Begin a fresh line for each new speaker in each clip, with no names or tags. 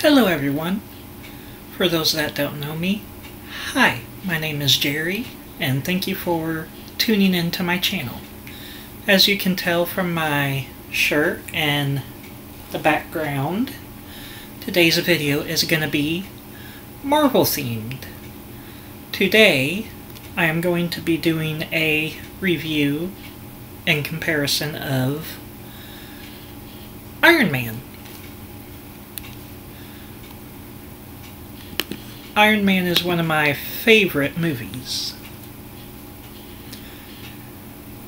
Hello everyone. For those that don't know me, hi, my name is Jerry, and thank you for tuning into my channel. As you can tell from my shirt and the background, today's video is going to be Marvel themed. Today, I am going to be doing a review and comparison of Iron Man. Iron Man is one of my favorite movies.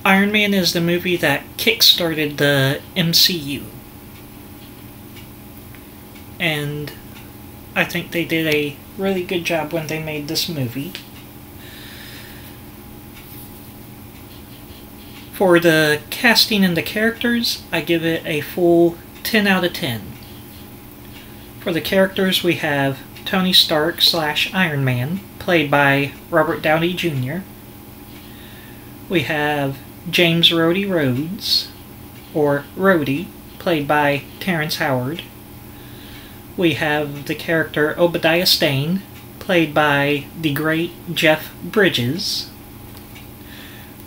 Iron Man is the movie that kick-started the MCU. And I think they did a really good job when they made this movie. For the casting and the characters, I give it a full 10 out of 10. For the characters, we have Tony Stark / Iron Man, played by Robert Downey Jr. We have James Rhodey Rhodes, or Rhodey, played by Terrence Howard. We have the character Obadiah Stane, played by the great Jeff Bridges.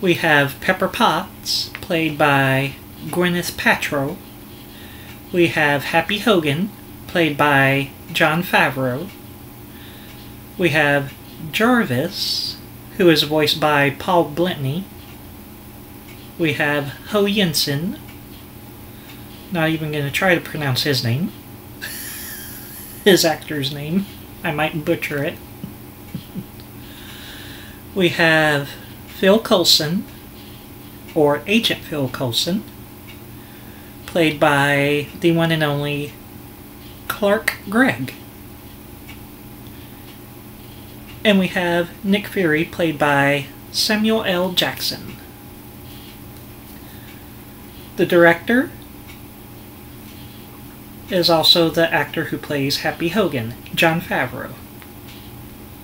We have Pepper Potts, played by Gwyneth Paltrow. We have Happy Hogan, played by Jon Favreau. We have J.A.R.V.I.S, who is voiced by Paul Bettany. We have Ho Jensen. Not even going to try to pronounce his name. His actor's name. I might butcher it. We have Phil Coulson, or Agent Phil Coulson, played by the one and only Clark Gregg. And we have Nick Fury, played by Samuel L. Jackson. The director is also the actor who plays Happy Hogan, Jon Favreau.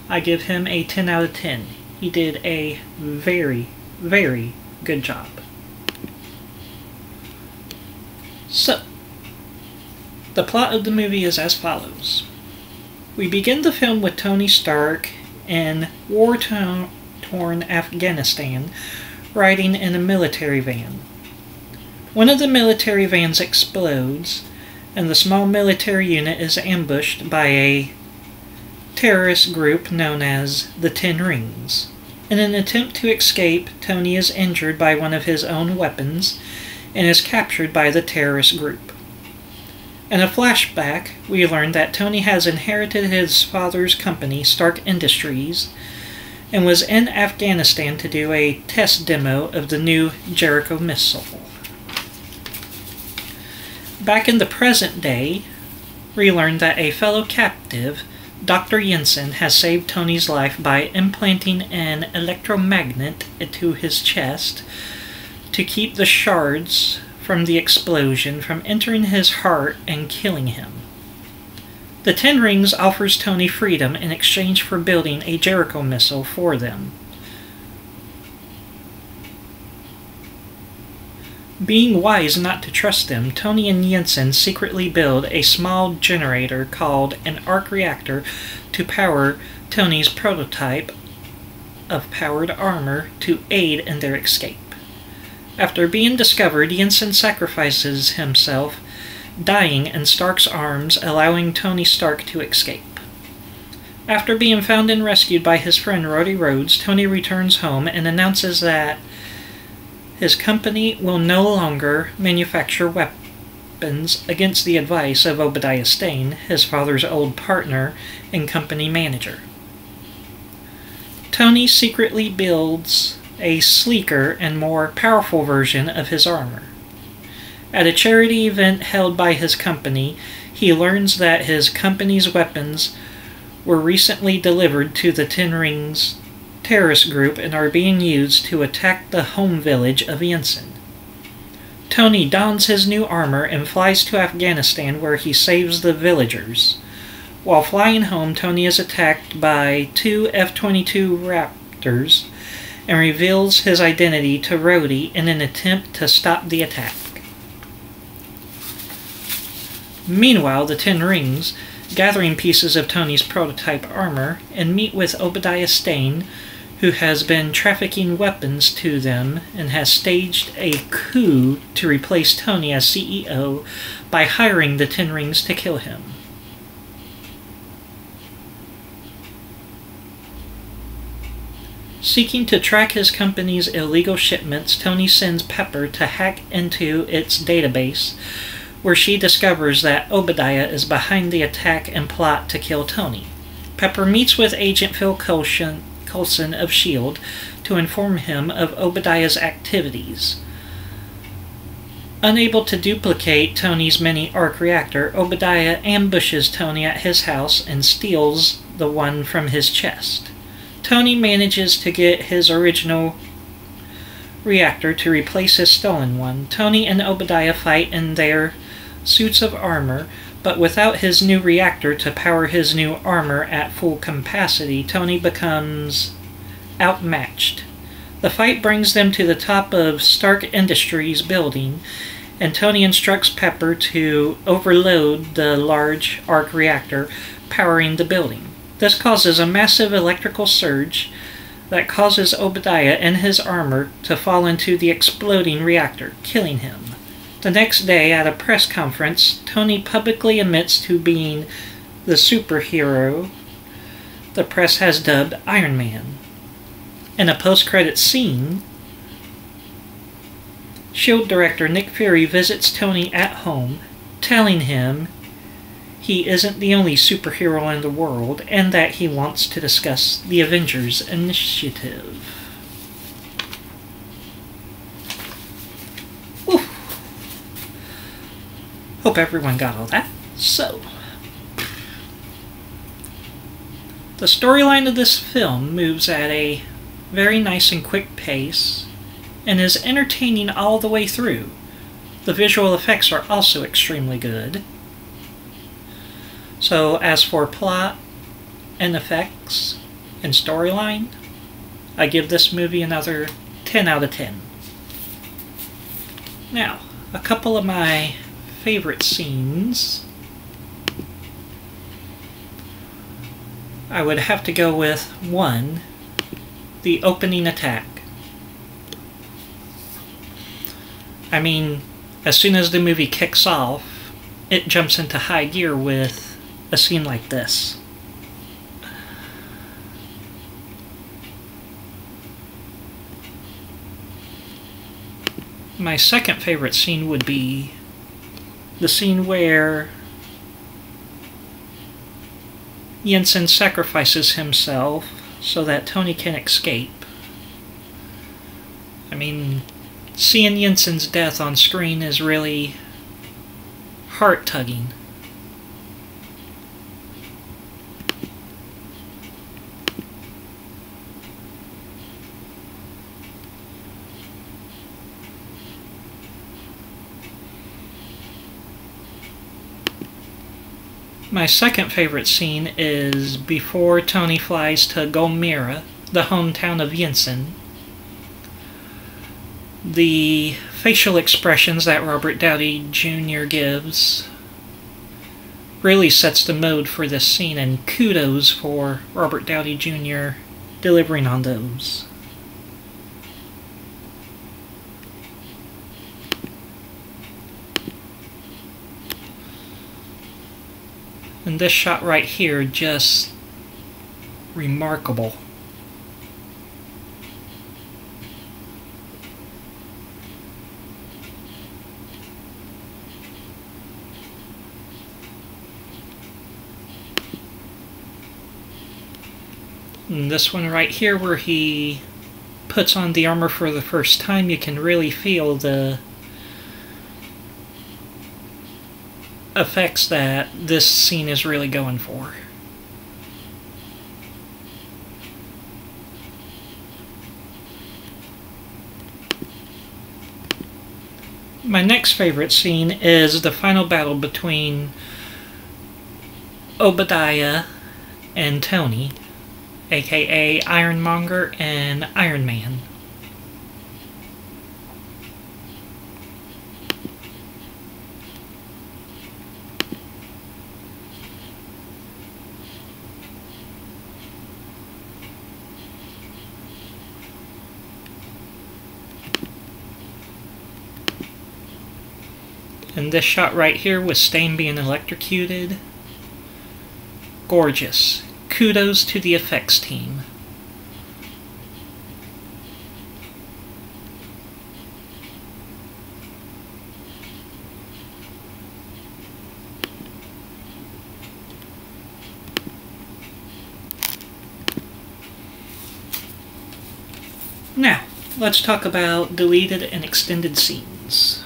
I give him a 10 out of 10. He did a very, very good job. So, the plot of the movie is as follows. We begin the film with Tony Stark in war-torn Afghanistan, riding in a military van. One of the military vans explodes, and the small military unit is ambushed by a terrorist group known as the Ten Rings. In an attempt to escape, Tony is injured by one of his own weapons and is captured by the terrorist group. In a flashback, we learn that Tony has inherited his father's company, Stark Industries, and was in Afghanistan to do a test demo of the new Jericho missile. Back in the present day, we learn that a fellow captive, Dr. Jensen, has saved Tony's life by implanting an electromagnet into his chest to keep the shards from the explosion from entering his heart and killing him. The Ten Rings offers Tony freedom in exchange for building a Jericho missile for them. Being wise not to trust them, Tony and Jensen secretly build a small generator called an arc reactor to power Tony's prototype of powered armor to aid in their escape. After being discovered, Jensen sacrifices himself, dying in Stark's arms, allowing Tony Stark to escape. After being found and rescued by his friend Rhodey Rhodes, Tony returns home and announces that his company will no longer manufacture weapons against the advice of Obadiah Stane, his father's old partner and company manager. Tony secretly builds a sleeker and more powerful version of his armor. At a charity event held by his company, he learns that his company's weapons were recently delivered to the Ten Rings terrorist group and are being used to attack the home village of Jensen. Tony dons his new armor and flies to Afghanistan, where he saves the villagers. While flying home, Tony is attacked by two F-22 Raptors and reveals his identity to Rhodey in an attempt to stop the attack. Meanwhile, the Ten Rings gathering pieces of Tony's prototype armor, and meet with Obadiah Stane, who has been trafficking weapons to them and has staged a coup to replace Tony as CEO by hiring the Ten Rings to kill him. Seeking to track his company's illegal shipments, Tony sends Pepper to hack into its database, where she discovers that Obadiah is behind the attack and plot to kill Tony. Pepper meets with Agent Phil Coulson of S.H.I.E.L.D. to inform him of Obadiah's activities. Unable to duplicate Tony's mini arc reactor, Obadiah ambushes Tony at his house and steals the one from his chest. Tony manages to get his original reactor to replace his stolen one. Tony and Obadiah fight in their suits of armor, but without his new reactor to power his new armor at full capacity, Tony becomes outmatched. The fight brings them to the top of Stark Industries building, and Tony instructs Pepper to overload the large arc reactor powering the building. This causes a massive electrical surge that causes Obadiah and his armor to fall into the exploding reactor, killing him. The next day, at a press conference, Tony publicly admits to being the superhero the press has dubbed Iron Man. In a post-credits scene, S.H.I.E.L.D. director Nick Fury visits Tony at home, telling him he isn't the only superhero in the world, and that he wants to discuss the Avengers Initiative. Whew. Hope everyone got all that. So, the storyline of this film moves at a very nice and quick pace, and is entertaining all the way through. The visual effects are also extremely good. So, as for plot and effects and storyline, I give this movie another 10 out of 10. Now, a couple of my favorite scenes. I would have to go with one, the opening attack. I mean, as soon as the movie kicks off, it jumps into high gear with a scene like this. My second favorite scene would be the scene where Jensen sacrifices himself so that Tony can escape. I mean, seeing Jensen's death on screen is really heart-tugging. My second favorite scene is before Tony flies to Gulmira, the hometown of Jensen. The facial expressions that Robert Downey Jr. gives really sets the mode for this scene, and kudos for Robert Downey Jr. delivering on those. And this shot right here, just remarkable. And this one right here, where he puts on the armor for the first time, you can really feel the effects that this scene is really going for. My next favorite scene is the final battle between Obadiah and Tony, aka Ironmonger and Iron Man. And this shot right here with Stain being electrocuted, gorgeous. Kudos to the effects team. Now, let's talk about deleted and extended scenes.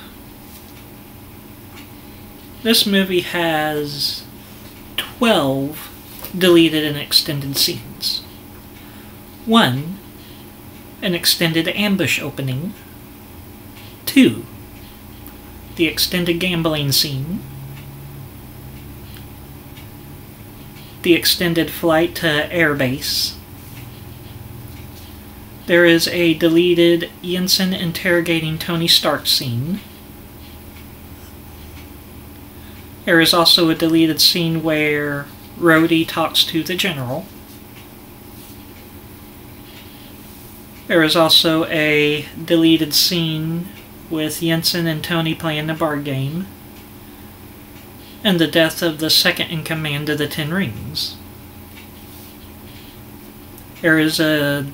This movie has 12 deleted and extended scenes. 1, an extended ambush opening. 2, the extended gambling scene. The extended flight to Airbase. There is a deleted Jensen interrogating Tony Stark scene. There is also a deleted scene where Rhodey talks to the General. There is also a deleted scene with Jensen and Tony playing the board game, and the death of the second in command of the Ten Rings. There is a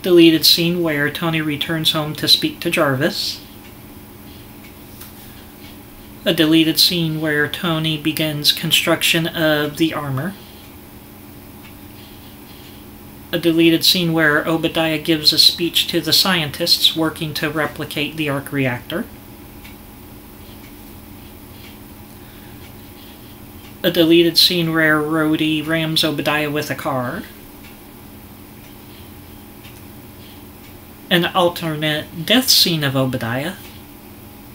deleted scene where Tony returns home to speak to Jarvis. A deleted scene where Tony begins construction of the armor. A deleted scene where Obadiah gives a speech to the scientists working to replicate the arc reactor. A deleted scene where Rhodey rams Obadiah with a car. An alternate death scene of Obadiah,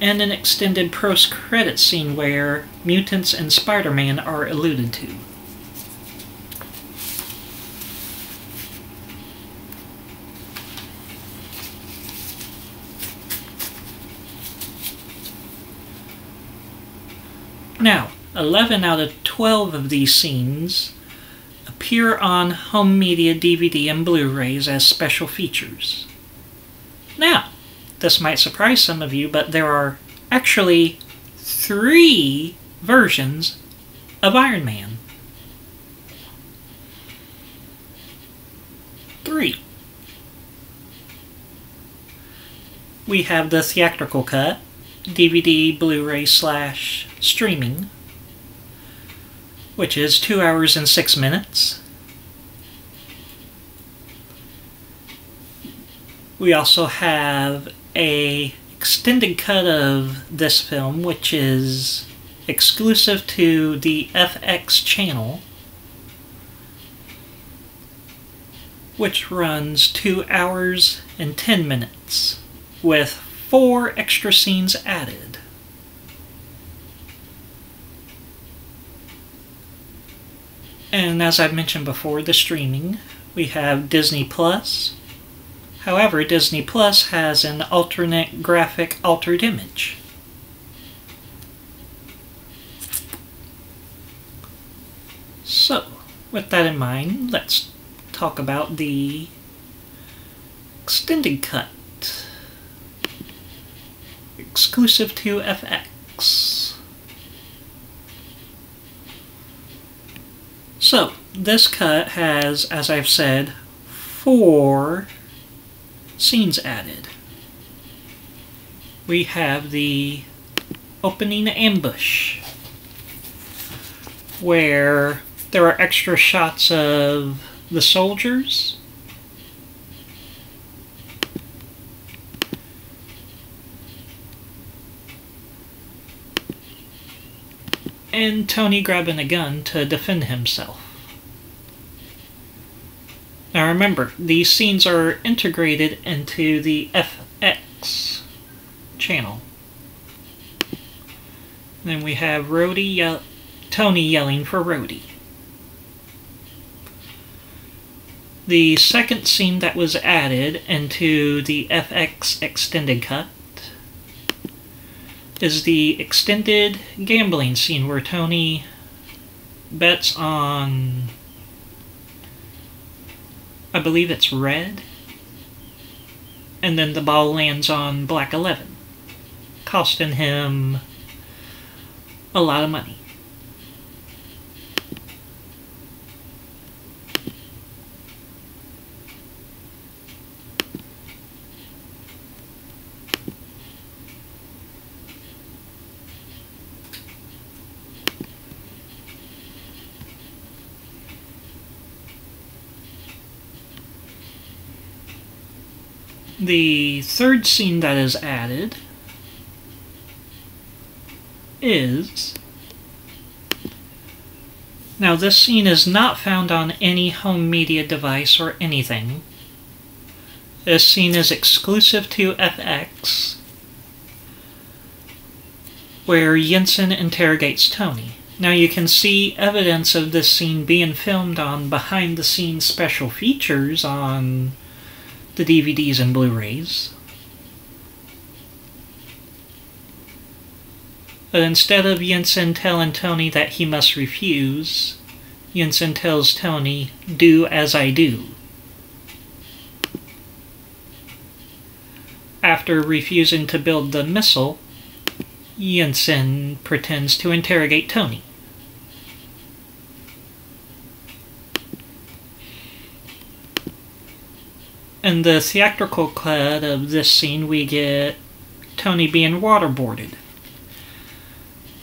and an extended post-credit scene where mutants and Spider-Man are alluded to. Now, 11 out of 12 of these scenes appear on home media DVD and Blu-rays as special features. Now, this might surprise some of you, but there are actually 3 versions of Iron Man. 3. We have the theatrical cut, DVD, Blu-ray / streaming, which is 2 hours and 6 minutes. We also have a extended cut of this film, which is exclusive to the FX channel, which runs 2 hours and 10 minutes, with 4 extra scenes added. And as I've mentioned before, the streaming, we have Disney Plus. However, Disney Plus has an alternate graphic altered image. So, with that in mind, let's talk about the extended cut, exclusive to FX. So, this cut has, as I've said, 4 scenes added. We have the opening ambush, where there are extra shots of the soldiers, and Tony grabbing a gun to defend himself. Now remember, these scenes are integrated into the FX channel. Then we have Tony yelling for Rhodey. The second scene that was added into the FX extended cut is the extended gambling scene where Tony bets on, I believe it's red, and then the ball lands on black 11. costing him a lot of money. The third scene that is added is... Now this scene is not found on any home media device or anything. This scene is exclusive to FX, where Jensen interrogates Tony. Now you can see evidence of this scene being filmed on behind-the-scenes special features on the DVDs and Blu-rays. But instead of Jensen telling Tony that he must refuse, Jensen tells Tony, "Do as I do." After refusing to build the missile, Jensen pretends to interrogate Tony. In the theatrical cut of this scene, we get Tony being waterboarded.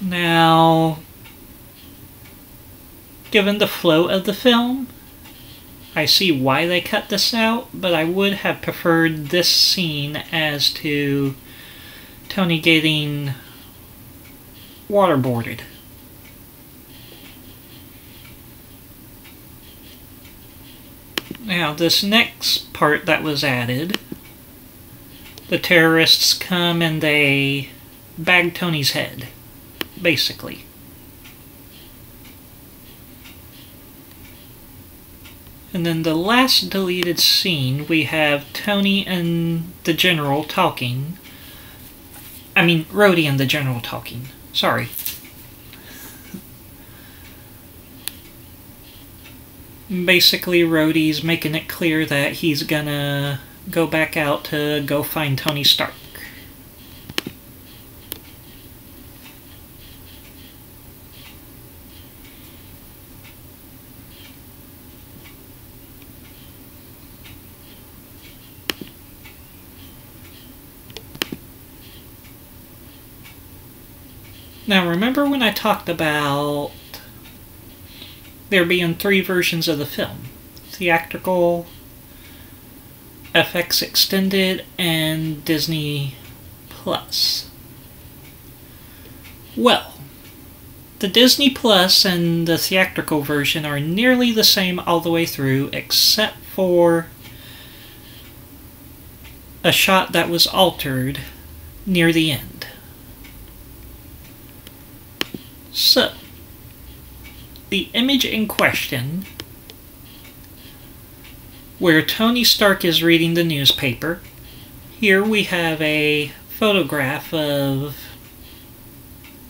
Now, given the flow of the film, I see why they cut this out, but I would have preferred this scene as to Tony getting waterboarded. Now, this next part that was added, the terrorists come and they bag Tony's head, basically. And then the last deleted scene, we have Tony and the General talking. I mean, Rhodey and the General talking. Sorry. Basically, Rhodey's making it clear that he's gonna go back out to go find Tony Stark. Now, remember when I talked about there being 3 versions of the film? Theatrical, FX Extended, and Disney Plus. Well, the Disney Plus and the theatrical version are nearly the same all the way through, except for a shot that was altered near the end. So, the image in question, where Tony Stark is reading the newspaper, here we have a photograph of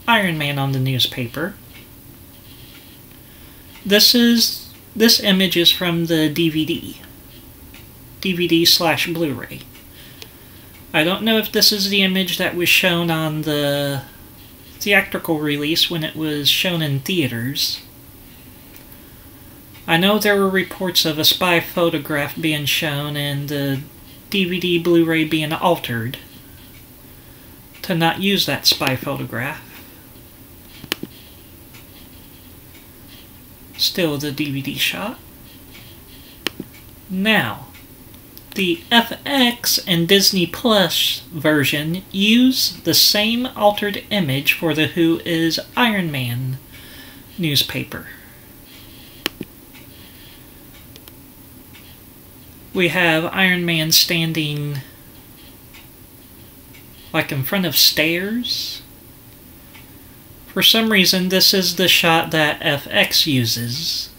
Iron Man on the newspaper. This image is from the DVD/Blu-ray. I don't know if this is the image that was shown on the theatrical release when it was shown in theaters. I know there were reports of a spy photograph being shown and the DVD Blu-ray being altered to not use that spy photograph. Still the DVD shot. Now, the FX and Disney Plus version use the same altered image for the Who is Iron Man newspaper. We have Iron Man standing like in front of stairs. For some reason, this is the shot that FX uses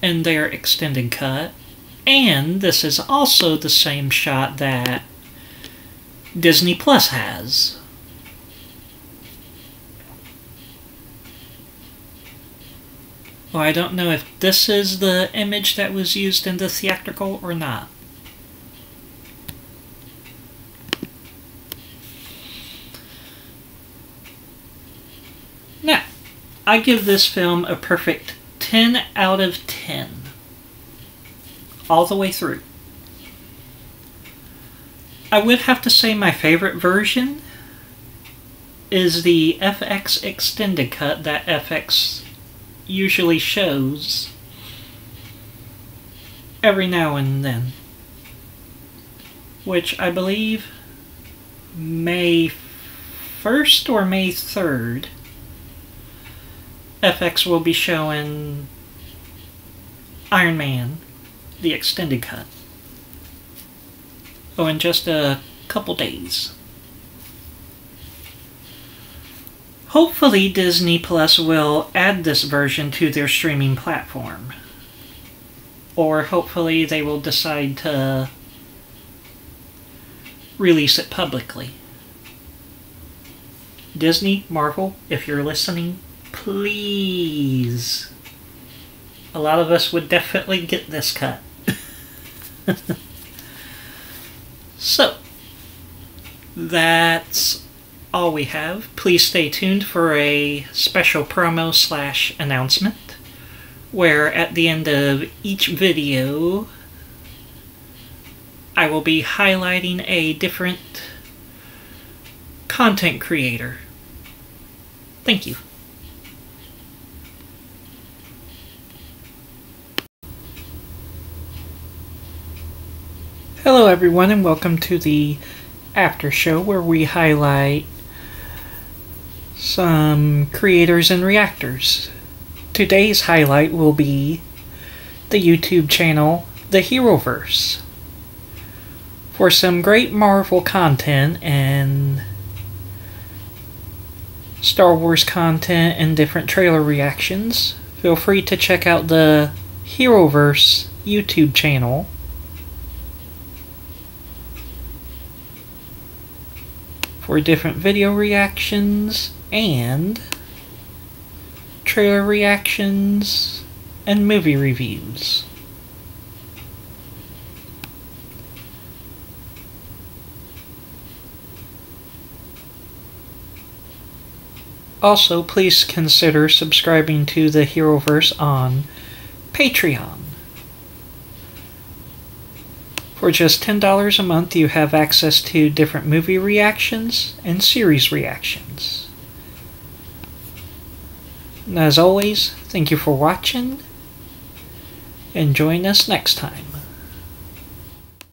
in their extended cut. And this is also the same shot that Disney Plus has. Well, I don't know if this is the image that was used in the theatrical or not. I give this film a perfect 10 out of 10. All the way through. I would have to say my favorite version is the FX extended cut that FX usually shows every now and then, which I believe May 1st or May 3rd FX will be showing Iron Man, the extended cut. Oh, in just a couple days. Hopefully Disney Plus will add this version to their streaming platform. Or hopefully they will decide to release it publicly. Disney, Marvel, if you're listening, please. A lot of us would definitely get this cut. So, that's all we have. Please stay tuned for a special promo / announcement, where at the end of each video, I will be highlighting a different content creator. Thank you. Hello everyone, and welcome to the after show where we highlight some creators and reactors. Today's highlight will be the YouTube channel The Hero.V.I.S. For some great Marvel content and Star Wars content and different trailer reactions, feel free to check out the Hero.V.I.S. YouTube channel. For different video reactions and trailer reactions and movie reviews. Also, please consider subscribing to the Hero.V.I.S. on Patreon. For just $10 a month, you have access to different movie reactions and series reactions. And as always, thank you for watching, and join us next time.